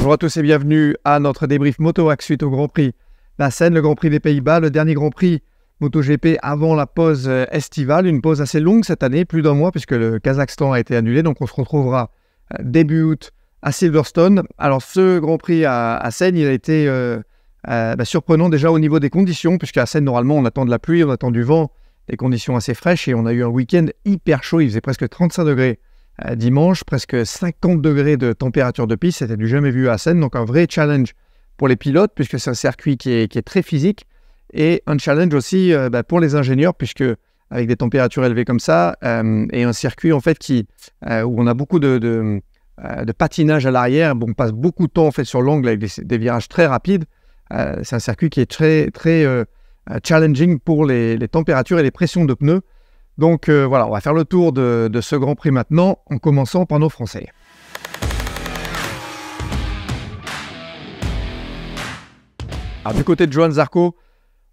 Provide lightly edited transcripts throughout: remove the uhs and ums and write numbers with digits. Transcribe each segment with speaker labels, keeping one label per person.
Speaker 1: Bonjour à tous et bienvenue à notre débrief Motoax suite au Grand Prix d'Assen, le Grand Prix des Pays-Bas, le dernier Grand Prix MotoGP avant la pause estivale, une pause assez longue cette année, plus d'1 mois puisque le Kazakhstan a été annulé, donc on se retrouvera début août à Silverstone. Alors ce Grand Prix à Assen, il a été surprenant déjà au niveau des conditions, puisque à Assen normalement on attend de la pluie, on attend du vent, des conditions assez fraîches et on a eu un week-end hyper chaud, il faisait presque 35 degrés. Dimanche, presque 50 degrés de température de piste, c'était du jamais vu à Assen, donc un vrai challenge pour les pilotes, puisque c'est un circuit qui est très physique, et un challenge aussi pour les ingénieurs, puisque avec des températures élevées comme ça, et un circuit en fait où on a beaucoup de patinage à l'arrière, on passe beaucoup de temps en fait sur l'angle avec des virages très rapides, c'est un circuit qui est très, très challenging pour les températures et les pressions de pneus. Donc voilà, on va faire le tour de ce Grand Prix maintenant, en commençant par nos Français. Alors, du côté de Johann Zarco,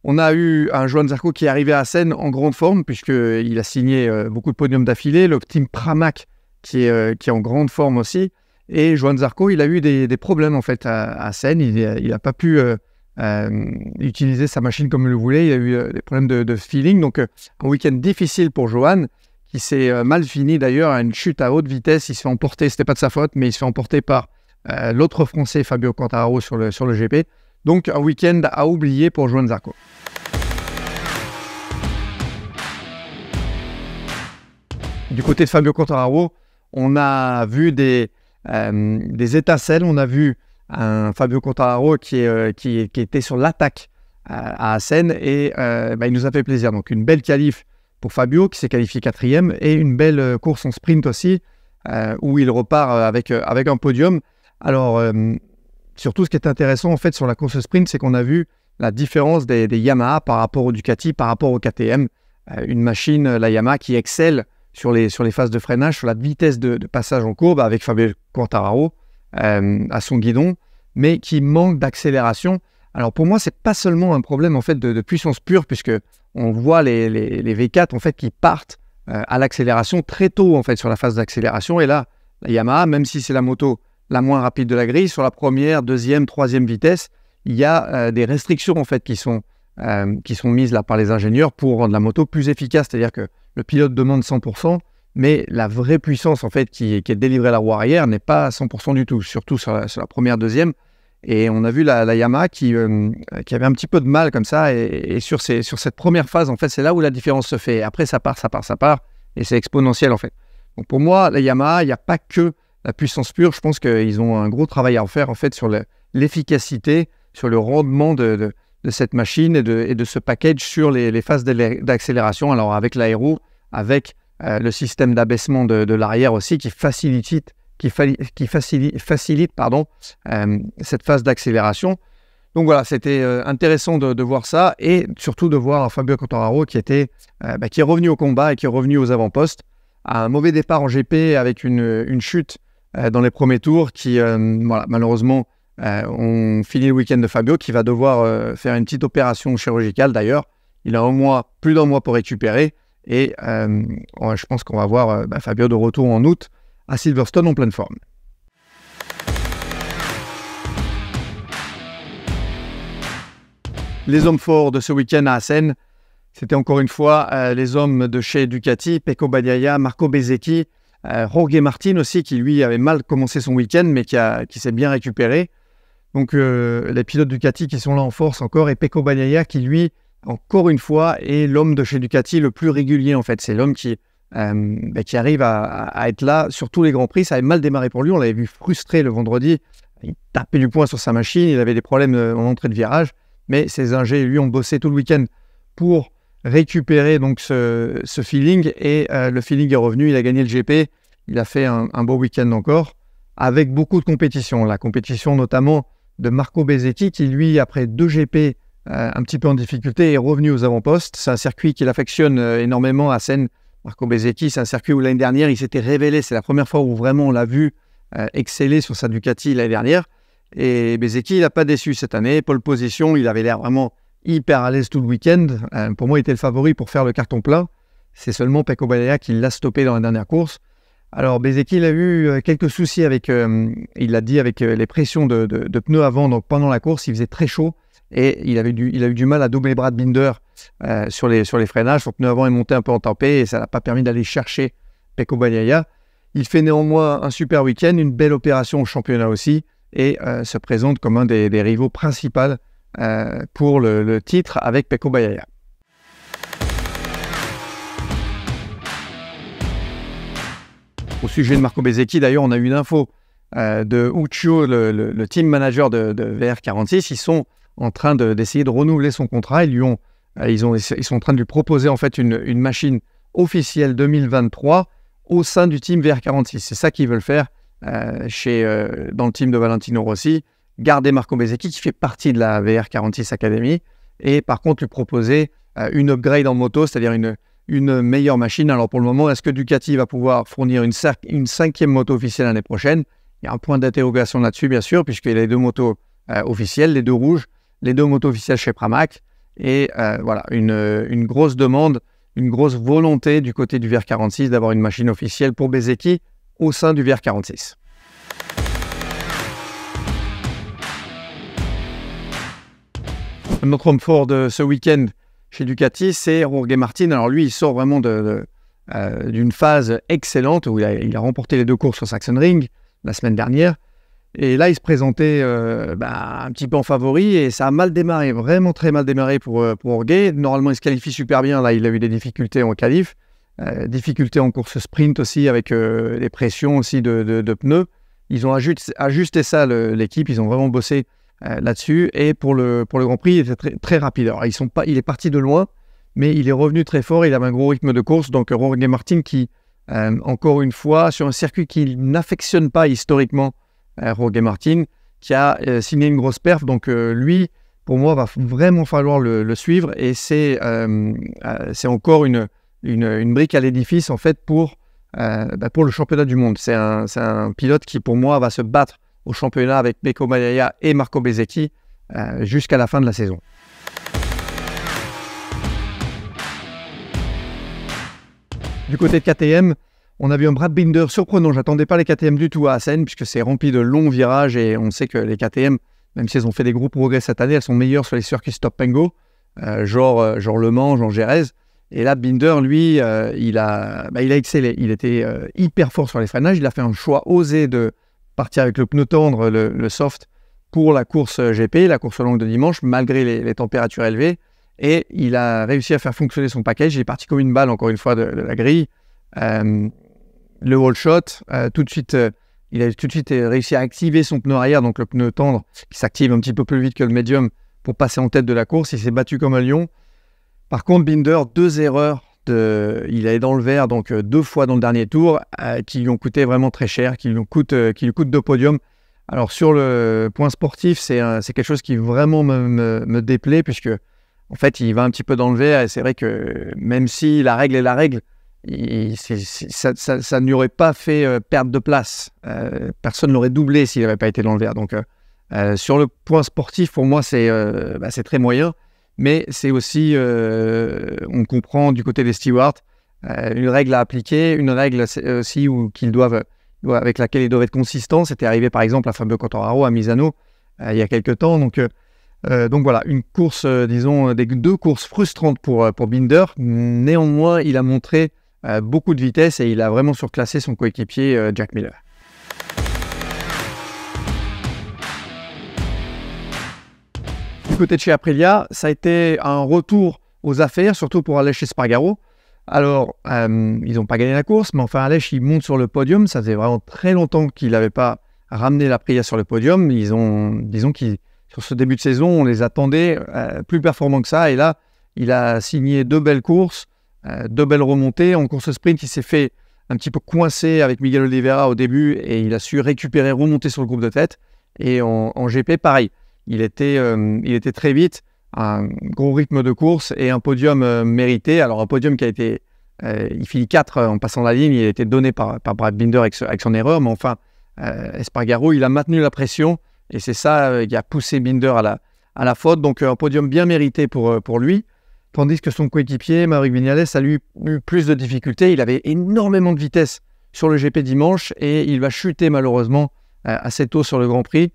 Speaker 1: on a eu un Johann Zarco qui est arrivé à Assen en grande forme, puisqu'il a signé beaucoup de podiums d'affilée, le team Pramac qui est en grande forme aussi. Et Johann Zarco, il a eu des problèmes en fait à Assen, il n'a pas pu utiliser sa machine comme il le voulait, il a eu des problèmes de feeling, donc un week-end difficile pour Johann, qui s'est mal fini d'ailleurs à une chute à haute vitesse, il se fait emporter, c'était pas de sa faute, mais il se fait emporter par l'autre Français Fabio Quartararo sur le GP, donc un week-end à oublier pour Johann Zarco. Du côté de Fabio Quartararo, on a vu des étincelles, on a vu un Fabio Quartararo qui était sur l'attaque à Assen et il nous a fait plaisir. Donc une belle qualif pour Fabio qui s'est qualifié 4e et une belle course en sprint aussi où il repart avec un podium. Alors surtout ce qui est intéressant en fait sur la course sprint, c'est qu'on a vu la différence des Yamaha par rapport au Ducati, par rapport au KTM. Une machine, la Yamaha, qui excelle sur les phases de freinage, sur la vitesse de passage en courbe avec Fabio Quartararo à son guidon, mais qui manque d'accélération. Alors pour moi, c'est pas seulement un problème en fait de puissance pure, puisque on voit les V4 en fait qui partent à l'accélération très tôt en fait sur la phase d'accélération. Et là, la Yamaha, même si c'est la moto la moins rapide de la grille, sur la première, deuxième, troisième vitesse, il y a des restrictions en fait qui sont mises là par les ingénieurs pour rendre la moto plus efficace. C'est-à-dire que le pilote demande 100%, mais la vraie puissance en fait qui est délivrée à la roue arrière n'est pas à 100% du tout, surtout sur la première, deuxième. Et on a vu la Yamaha qui avait un petit peu de mal comme ça, et sur cette première phase, en fait, c'est là où la différence se fait. Après, ça part, et c'est exponentiel en fait. Donc pour moi, la Yamaha, il n'y a pas que la puissance pure. Je pense qu'ils ont un gros travail à faire en fait sur l'efficacité, sur le rendement de cette machine et de ce package sur les phases d'accélération. Alors avec l'aéro, avec le système d'abaissement de l'arrière aussi qui facilite cette phase d'accélération. Donc voilà, c'était intéressant de voir ça et surtout de voir Fabio Quartararo qui est revenu au combat et qui est revenu aux avant-postes. À un mauvais départ en GP avec une chute dans les premiers tours qui, malheureusement, on finit le week-end de Fabio qui va devoir faire une petite opération chirurgicale d'ailleurs. Il a plus d'1 mois pour récupérer. Et je pense qu'on va voir Fabio de retour en août à Silverstone en pleine forme. Les hommes forts de ce week-end à Assen, c'était encore une fois les hommes de chez Ducati, Pecco Bagnaia, Marco Bezzecchi, Jorge Martin aussi qui lui avait mal commencé son week-end mais qui s'est bien récupéré. Donc les pilotes Ducati qui sont là en force encore, et Pecco Bagnaia qui lui, encore une fois, est l'homme de chez Ducati le plus régulier en fait. C'est l'homme qui arrive à être là sur tous les Grands Prix. Ça avait mal démarré pour lui, on l'avait vu frustré le vendredi, il tapait du poing sur sa machine, il avait des problèmes en entrée de virage, mais ses ingés lui ont bossé tout le week-end pour récupérer donc ce feeling, et le feeling est revenu, il a gagné le GP, il a fait un beau week-end encore, avec beaucoup de compétition. La compétition notamment de Marco Bezzecchi qui lui, après 2 GP un petit peu en difficulté, est revenu aux avant-postes. C'est un circuit qu'il affectionne énormément à Assen. Marco Bezzecchi, c'est un circuit où l'année dernière il s'était révélé, c'est la première fois où vraiment on l'a vu exceller sur sa Ducati l'année dernière, et Bezzecchi il n'a pas déçu cette année, pole position, il avait l'air vraiment hyper à l'aise tout le week-end. Pour moi il était le favori pour faire le carton plein, c'est seulement Pecco Bagnaia qui l'a stoppé dans la dernière course. Alors, Bezzecchi, il a eu quelques soucis avec, il l'a dit, avec les pressions de pneus avant. Donc, pendant la course, il faisait très chaud et il a eu du mal à doubler les bras de Binder sur les freinages. Son pneu avant est monté un peu en tempête et ça n'a pas permis d'aller chercher Pecco Bagnaia. Il fait néanmoins un super week-end, une belle opération au championnat aussi et se présente comme un des rivaux principaux pour le titre avec Pecco Bagnaia. Au sujet de Marco Bezzecchi, d'ailleurs, on a eu une info de Uccio, le team manager de VR46. Ils sont en train d'essayer de renouveler son contrat. Ils sont en train de lui proposer en fait une machine officielle 2023 au sein du team VR46. C'est ça qu'ils veulent faire dans le team de Valentino Rossi. Garder Marco Bezzecchi qui fait partie de la VR46 Academy et par contre lui proposer une upgrade en moto, c'est-à-dire une meilleure machine. Alors pour le moment, est-ce que Ducati va pouvoir fournir une 5e moto officielle l'année prochaine? Il y a un point d'interrogation là-dessus, bien sûr, puisqu'il y a les 2 motos officielles, les 2 rouges, les 2 motos officielles chez Pramac. Et voilà, une grosse demande, une grosse volonté du côté du VR46 d'avoir une machine officielle pour Bezzecchi au sein du VR46. Notre homme fort de ce week-end chez Ducati, c'est Jorge Martin. Alors lui, il sort vraiment d'une phase excellente où il a remporté les 2 courses au Sachsenring la semaine dernière. Et là, il se présentait un petit peu en favori et ça a mal démarré, vraiment très mal démarré pour Jorge. Normalement, il se qualifie super bien. Là, il a eu des difficultés en qualif, difficultés en course sprint aussi avec les pressions aussi de pneus. Ils ont ajusté ça, l'équipe. Ils ont vraiment bossé là-dessus. Et pour le Grand Prix, il était très, très rapide. Alors, il est parti de loin, mais il est revenu très fort. Il avait un gros rythme de course. Donc, Jorge Martin qui, encore une fois, sur un circuit qu'il n'affectionne pas historiquement, Jorge Martin, qui a signé une grosse perf. Donc, lui, pour moi, va vraiment falloir le suivre. Et c'est encore une brique à l'édifice, en fait, pour le championnat du monde. C'est un pilote qui, pour moi, va se battre au championnat avec Pecco Bagnaia et Marco Bezzecchi jusqu'à la fin de la saison. Du côté de KTM, on a vu un Brad Binder surprenant. Je n'attendais pas les KTM du tout à Assen puisque c'est rempli de longs virages et on sait que les KTM, même si elles ont fait des gros progrès cette année, elles sont meilleures sur les circuits stop and go, genre Le Mans, genre Jerez. Et là, Binder, lui, il a excellé. Il était hyper fort sur les freinages. Il a fait un choix osé de partir avec le pneu tendre, le soft, pour la course GP, la course longue de dimanche, malgré les températures élevées. Et il a réussi à faire fonctionner son package. Il est parti comme une balle, encore une fois, de la grille. Le wall shot, tout de suite, il a tout de suite réussi à activer son pneu arrière, donc le pneu tendre, qui s'active un petit peu plus vite que le médium pour passer en tête de la course. Il s'est battu comme un lion. Par contre, Binder, 2 erreurs. Il est dans le vert, donc 2 fois dans le dernier tour, qui lui ont coûté vraiment très cher, qui lui coûtent 2 podiums. Alors sur le point sportif, c'est quelque chose qui vraiment me déplaît, puisque en fait, il va un petit peu dans le vert, et c'est vrai que même si la règle est la règle, ça ne lui aurait pas fait perdre de place. Personne ne l'aurait doublé s'il n'avait pas été dans le vert. Donc sur le point sportif, pour moi, c'est très moyen. Mais c'est aussi, on comprend du côté des stewards, une règle à appliquer, une règle aussi avec laquelle ils doivent être consistants. C'était arrivé par exemple à Fabio Quartararo à Misano il y a quelques temps. Donc voilà, une course, disons, 2 courses frustrantes pour Binder. Néanmoins, il a montré beaucoup de vitesse et il a vraiment surclassé son coéquipier Jack Miller. Du côté de chez Aprilia, ça a été un retour aux affaires, surtout pour Aleix Espargaro. Alors, ils n'ont pas gagné la course, mais enfin, Aleix, il monte sur le podium. Ça faisait vraiment très longtemps qu'il n'avait pas ramené l'Aprilia sur le podium. Disons que sur ce début de saison, on les attendait plus performants que ça. Et là, il a signé 2 belles courses, 2 belles remontées. En course sprint, il s'est fait un petit peu coincé avec Miguel Oliveira au début et il a su récupérer, remonter sur le groupe de tête. Et en GP, pareil. Il était très vite, un gros rythme de course et un podium mérité. Alors un podium qui a été, il finit 4 en passant la ligne, il a été donné par Brad Binder avec son erreur, mais enfin, Espargaro, il a maintenu la pression et c'est ça qui a poussé Binder à la faute. Donc un podium bien mérité pour lui, tandis que son coéquipier, Maverick Viñales, a eu plus de difficultés. Il avait énormément de vitesse sur le GP dimanche et il va chuter malheureusement assez tôt sur le Grand Prix.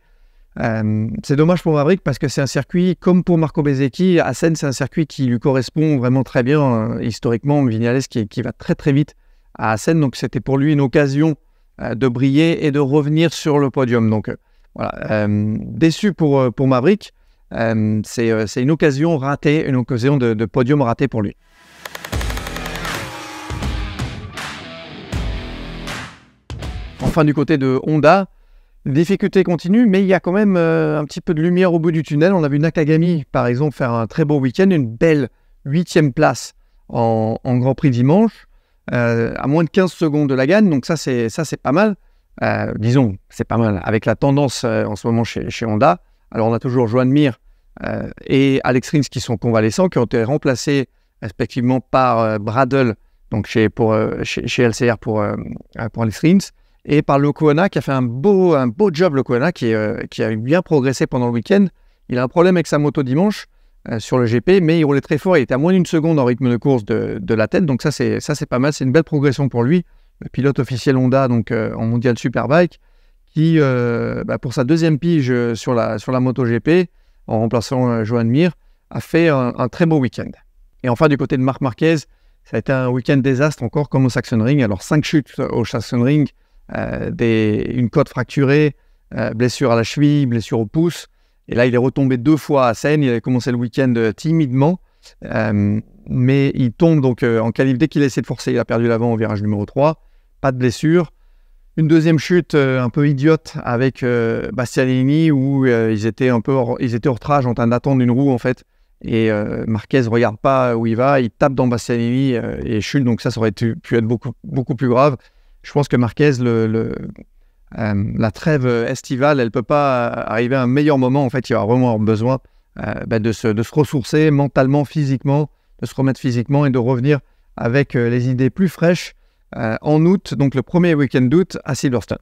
Speaker 1: C'est dommage pour Maverick parce que c'est un circuit, comme pour Marco Bezzecchi, Assen, c'est un circuit qui lui correspond vraiment très bien. Historiquement, Viñales qui va très très vite à Assen, donc c'était pour lui une occasion de briller et de revenir sur le podium. Donc voilà, déçu pour Maverick, c'est une occasion ratée, une occasion de podium ratée pour lui. Enfin, du côté de Honda, difficulté continue, mais il y a quand même un petit peu de lumière au bout du tunnel. On a vu Nakagami, par exemple, faire un très beau week-end, une belle 8e place en Grand Prix dimanche, à moins de 15 secondes de la gagne. Donc ça, c'est pas mal. Disons, c'est pas mal. Avec la tendance en ce moment chez Honda. Alors, on a toujours Joan Mir et Alex Rins qui sont convalescents, qui ont été remplacés respectivement par Bradle, donc chez LCR pour Alex Rins, et par Lokoana qui a fait un beau job. Lokoana qui a bien progressé pendant le week-end. Il a un problème avec sa moto dimanche sur le GP, mais il roulait très fort. Il était à moins d'une seconde en rythme de course de la tête, donc ça c'est pas mal. C'est une belle progression pour lui, le pilote officiel Honda donc en Mondial Superbike, qui pour sa 2e pige sur la moto GP en remplaçant Joan Mir, a fait un très beau week-end. Et enfin du côté de Marc Marquez, ça a été un week-end désastre encore comme au Sachsenring. Alors 5 chutes au Sachsenring, une côte fracturée, blessure à la cheville, blessure au pouce, et là il est retombé 2 fois à Assen. Il avait commencé le week-end timidement, mais il tombe donc en qualif. Dès qu'il a essayé de forcer, il a perdu l'avant au virage numéro 3, pas de blessure. Une 2e chute un peu idiote avec Bastianini où ils étaient hors trage en train d'attendre une roue en fait, et Marquez regarde pas où il va, il tape dans Bastianini et chute, donc ça aurait pu être beaucoup plus grave. Je pense que Marquez, la trêve estivale, elle ne peut pas arriver à un meilleur moment. En fait, il va vraiment avoir besoin de se ressourcer mentalement, physiquement, de se remettre physiquement et de revenir avec les idées plus fraîches en août, donc le premier week-end d'août à Silverstone.